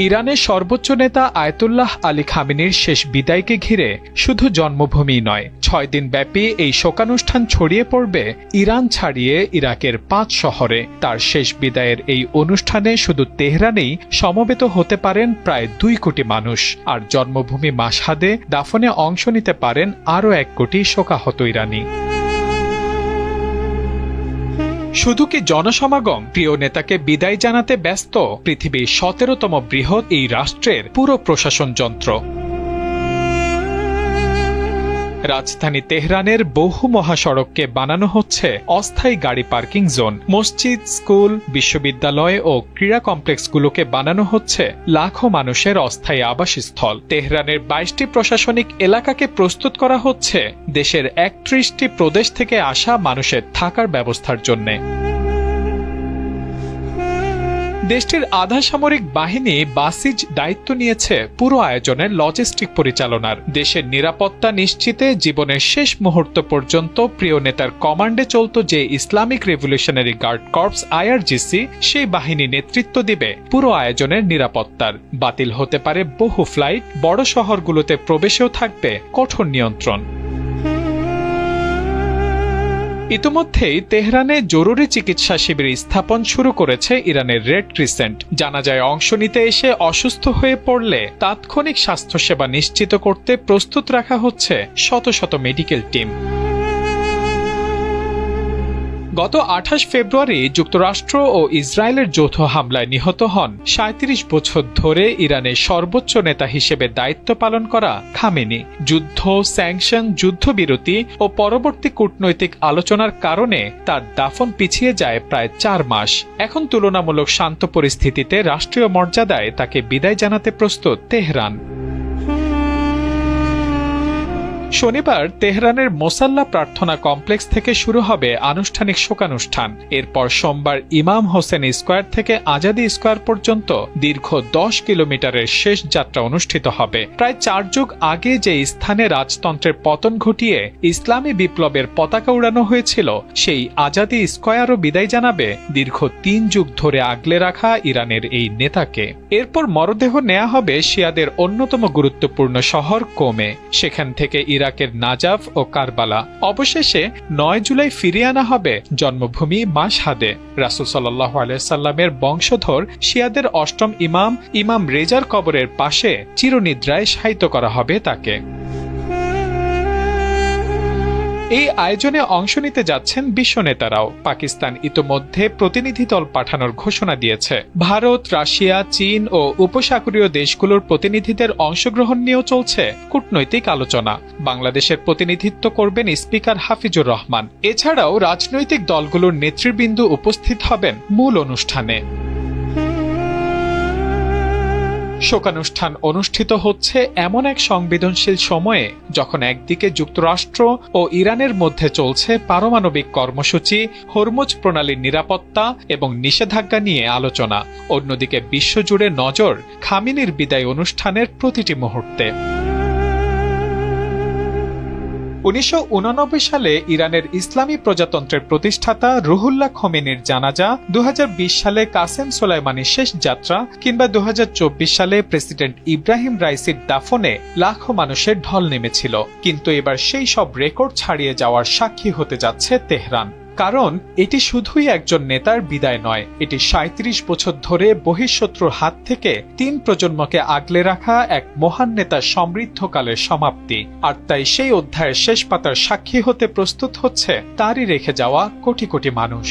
ইরানের সর্বোচ্চ নেতা আয়াতুল্লাহ আলী খামেনির শেষ বিদায়কে ঘিরে শুধু জন্মভূমি নয়, 6 দিন ব্যাপী এই শোকানুষ্ঠান ছড়িয়ে পড়বে ইরান ছাড়িয়ে ইরাকের 5 শহরে। তার শেষ বিদায়ের এই অনুষ্ঠানে শুধু তেহরানেই সমবেত হতে পারেন প্রায় 2 কোটি মানুষ, আর জন্মভূমি মাশহাদে দাফনে অংশ নিতে পারেন আরও 1 কোটি শোকাহত ইরানি। শুধু কি জনসমাগম, প্রিয় নেতাকে বিদায় জানাতে ব্যস্ত পৃথিবীর 17তম বৃহৎ এই রাষ্ট্রের পুরো প্রশাসন যন্ত্র। রাজধানী তেহরানের বহু মহাসড়ককে বানানো হচ্ছে অস্থায়ী গাড়ি পার্কিং জোন। মসজিদ, স্কুল, বিশ্ববিদ্যালয় ও ক্রীড়া কমপ্লেক্সগুলোকে বানানো হচ্ছে লাখো মানুষের অস্থায়ী আবাসস্থল। তেহরানের 22টি প্রশাসনিক এলাকাকে প্রস্তুত করা হচ্ছে দেশের 31টি প্রদেশ থেকে আসা মানুষের থাকার ব্যবস্থার জন্য। দেশটির আধা সামরিক বাহিনী বাসিজ দায়িত্ব নিয়েছে পুরো আয়োজনের লজিস্টিক পরিচালনার। দেশের নিরাপত্তা নিশ্চিতে জীবনের শেষ মুহূর্ত পর্যন্ত প্রিয় নেতার কমান্ডে চলত যে Islamic revolutionary guard corps IRGC, সেই বাহিনী নেতৃত্ব দিবে পুরো আয়োজনের নিরাপত্তার। বাতিল হতে পারে বহু ফ্লাইট, বড় শহরগুলোতে প্রবেশেও থাকবে কঠোর নিয়ন্ত্রণ। ইতিমধ্যেই তেহরানে জরুরি চিকিৎসা শিবির স্থাপন শুরু করেছে ইরানের রেড ক্রিসেন্ট। জানাজায় অংশ নিতে এসে অসুস্থ হয়ে পড়লে তাৎক্ষণিক স্বাস্থ্যসেবা নিশ্চিত করতে প্রস্তুত রাখা হচ্ছে শত শত মেডিকেল টিম। গত 28 ফেব্রুয়ারি যুক্তরাষ্ট্র ও ইসরায়েলের যৌথ হামলায় নিহত হন 37 বছর ধরে ইরানের সর্বোচ্চ নেতা হিসেবে দায়িত্ব পালন করা খামেনি। যুদ্ধ, স্যাংশন, যুদ্ধবিরতি ও পরবর্তী কূটনৈতিক আলোচনার কারণে তার দাফন পিছিয়ে যায় প্রায় 4 মাস। এখন তুলনামূলক শান্ত পরিস্থিতিতে রাষ্ট্রীয় মর্যাদায় তাকে বিদায় জানাতে প্রস্তুত তেহরান। শনিবার তেহরানের মোসাল্লা প্রার্থনা কমপ্লেক্স থেকে শুরু হবে আনুষ্ঠানিক শোকানুষ্ঠান। এরপর সোমবার ইমাম হোসেন স্কয়ার থেকে আজাদি স্কয়ার পর্যন্ত দীর্ঘ 10 কিলোমিটারের শেষ যাত্রা অনুষ্ঠিত হবে। প্রায় 4 যুগ আগে যে স্থানে রাজতন্ত্রের পতন ঘটিয়ে ইসলামী বিপ্লবের পতাকা উড়ানো হয়েছিল, সেই আজাদি স্কয়ারও বিদায় জানাবে দীর্ঘ 3 যুগ ধরে আগলে রাখা ইরানের এই নেতাকে। এরপর মরদেহ নেওয়া হবে শিয়াদের অন্যতম গুরুত্বপূর্ণ শহর কোমে। সেখান থেকে ইরাকের নাজাফ ও কারবালা। অবশেষে 9 জুলাই ফিরিয়ে আনা হবে জন্মভূমি মাশহাদে। রাসূল সাল্লাল্লাহু আলাইহি সাল্লামের বংশধর শিয়াদের 8ম ইমাম রেজার কবরের পাশে চিরনিদ্রায় শায়িত করা হবে তাকে। এই আয়োজনে অংশ নিতে যাচ্ছেন বিশ্ব নেতারাও। পাকিস্তান ইতোমধ্যে প্রতিনিধি দল পাঠানোর ঘোষণা দিয়েছে। ভারত, রাশিয়া, চীন ও উপসাগরীয় দেশগুলোর প্রতিনিধিদের অংশগ্রহণ নিয়েও চলছে কূটনৈতিক আলোচনা। বাংলাদেশের প্রতিনিধিত্ব করবেন স্পিকার হাফিজুর রহমান। এছাড়াও রাজনৈতিক দলগুলোর নেতৃবৃন্দ উপস্থিত হবেন মূল অনুষ্ঠানে। শোকানুষ্ঠান অনুষ্ঠিত হচ্ছে এমন এক সংবেদনশীল সময়ে যখন একদিকে যুক্তরাষ্ট্র ও ইরানের মধ্যে চলছে পারমাণবিক কর্মসূচি, হরমুজ প্রণালীর নিরাপত্তা এবং নিষেধাজ্ঞা নিয়ে আলোচনা। অন্যদিকে বিশ্বজুড়ে নজর খামেনির বিদায় অনুষ্ঠানের প্রতিটি মুহূর্তে। 1989 সালে ইরানের ইসলামী প্রজাতন্ত্রের প্রতিষ্ঠাতা রুহুল্লাহ খোমেনির জানাজা, 2020 সালে কাসেম সোলাইমানির শেষ যাত্রা কিংবা 2024 সালে প্রেসিডেন্ট ইব্রাহিম রাইসির দাফনে লাখো মানুষের ঢল নেমেছিল। কিন্তু এবার সেই সব রেকর্ড ছাড়িয়ে যাওয়ার সাক্ষী হতে যাচ্ছে তেহরান। কারণ এটি শুধুই একজন নেতার বিদায় নয়, এটি 37 বছর ধরে বহিঃশত্রুর হাত থেকে 3 প্রজন্মকে আগলে রাখা এক মহান নেতার সমৃদ্ধকালের সমাপ্তি। আর তাই সেই অধ্যায়ের শেষ পাতার সাক্ষী হতে প্রস্তুত হচ্ছে তারই রেখে যাওয়া কোটি কোটি মানুষ।